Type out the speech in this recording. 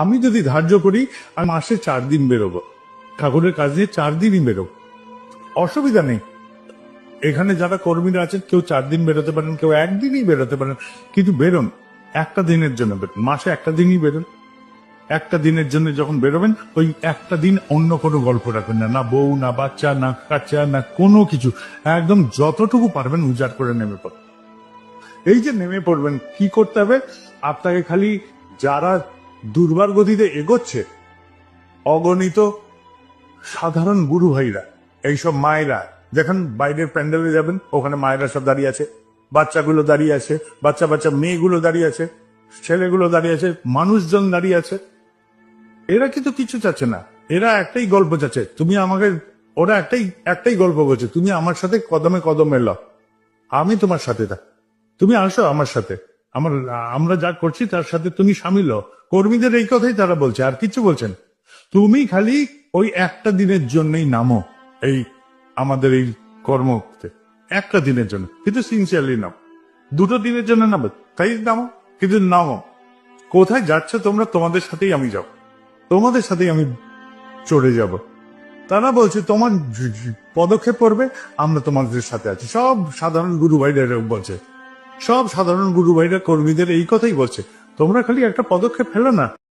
আমি যদি ধার্য করি আমি মাসে 4 দিন বেরোবো, ঠাকুরের কাজ নিয়ে 4 দিনই বেরোবো, অসুবিধা নেই। এখানে যারা কর্মীরা আছেন কেউ 4 দিন বেরোতে পারেন, কেউ একদিনই বেরোতে পারেন, কিন্তু বেরোন একটা দিনের জন্য, বেরোন মাসে একটা দিনই বেরোন। একটা দিনের জন্য যখন বেরোবেন ওই একটা দিন অন্য কোনো গল্প রাখবেন না, না বউ না বাচ্চা না কাচ্চা না কোনো কিছু, একদম যতটুকু পারবেন উজাড় করে নেমে পড়বেন। এই যে নেমে পড়বেন কি করতে হবে, আপনাকে খালি যারা দুর্বার গতিতে এগোচ্ছে, অগণিত সাধারণ গুরু ভাইরা, এইসব মায়েরা, দেখেন বাইরের প্যান্ডেলে যাবেন ওখানে মায়েরা সব দাঁড়িয়ে আছে, বাচ্চাগুলো দাঁড়িয়ে আছে, বাচ্চা বাচ্চা মেয়েগুলো দাঁড়িয়ে আছে, ছেলেগুলো দাঁড়িয়ে আছে, মানুষজন দাঁড়িয়ে আছে। এরা কিন্তু কিছু চাচ্ছে না, এরা একটাই গল্প চাচ্ছে, তুমি আমাকে, ওরা একটাই একটাই গল্প বলছে, তুমি আমার সাথে কদমে কদমে ল, আমি তোমার সাথে থাক, তুমি আসো আমার সাথে, আমার আমরা যা করছি তার সাথে তুমি সামিল হও। কর্মীদের এই কথাই তারা বলছে, আর কিছু বলছেন। তুমি খালি ওই একটা দিনের জন্যই নামো এই আমাদের এই কর্মতে, একটা দিনের জন্য, কিন্তু সিনসিয়ারলি নাও। 2টো দিনের জন্য নামো তাই নামো, কিন্তু নামো। কোথায় যাচ্ছে তোমরা, তোমাদের সাথেই আমি যাব, তোমাদের সাথেই আমি চলে যাব। তারা বলছে তোমার পদক্ষেপ করবে, আমরা তোমাদের সাথে আছি। সব সাধারণ গুরু ভাইরা বলছে, সব সাধারণ গুরু ভাইরা কর্মীদের এই কথাই বলছে, তোমরা খালি একটা পদক্ষেপ ফেলো না।